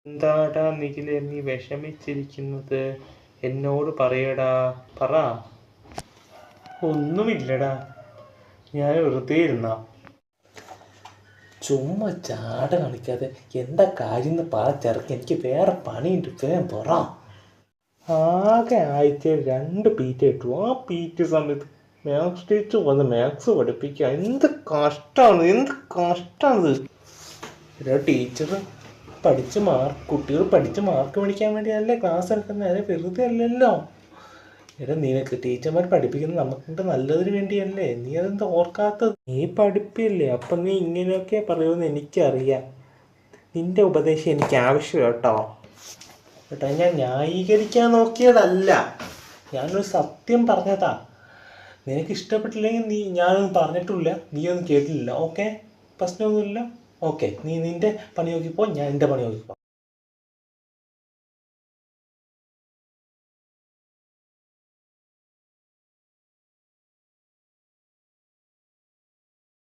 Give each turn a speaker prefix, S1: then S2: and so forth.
S1: എന്താടാ നിഖിലെ നീ വിഷമിച്ചിരിക്കുന്നത്? എന്നോട് പറയടാ, പറ. ഒന്നുമില്ലടാ, ഞാൻ വെറുതെ ഇരുന്നാ. ചുമ്മാ ചാട കാണിക്കാതെ എന്താ കാര്യം എന്ന് പറ ചെറുക്ക, എനിക്ക് വേറെ പണിയുണ്ട്, വേഗം പറ. ആകെ ആഴ്ചയിൽ 2 പീറ്റ ഇട്ടു. ആ പീറ്റ സമയത്ത് മാത്സ് ടീച്ചർ വന്ന് മാത്സ് പഠിപ്പിക്കുക. എന്ത് കഷ്ടമാണിത്. ടീച്ചർ കുട്ടികൾ പഠിച്ച് മാർക്ക് മേടിക്കാൻ വേണ്ടിയല്ലേ ക്ലാസ് എടുക്കുന്നത്, അതെ വെറുതെ അല്ലല്ലോ. നിനക്ക് ടീച്ചർമാർ പഠിപ്പിക്കുന്നത് നമുക്ക് നല്ലതിന് വേണ്ടിയല്ലേ, നീ അതെന്താ ഓർക്കാത്തത്? നീ പഠിപ്പില്ലേ, അപ്പം നീ ഇങ്ങനെയൊക്കെ പറയുമെന്ന് എനിക്കറിയാം. നിന്റെ ഉപദേശം എനിക്ക് ആവശ്യം കേട്ടോ. ഞാൻ ന്യായീകരിക്കാൻ നോക്കിയതല്ല, ഞാനൊരു സത്യം പറഞ്ഞതാ. നിനക്ക് ഇഷ്ടപ്പെട്ടില്ലെങ്കിൽ ഞാനൊന്നും പറഞ്ഞിട്ടില്ല, നീ ഒന്നും കേട്ടില്ല. ഓക്കെ, പ്രശ്നമൊന്നുമില്ല. ഓക്കെ, നീ നിന്റെ പണി നോക്കിപ്പോ, ഞാൻ എൻ്റെ പണി നോക്കിപ്പോ.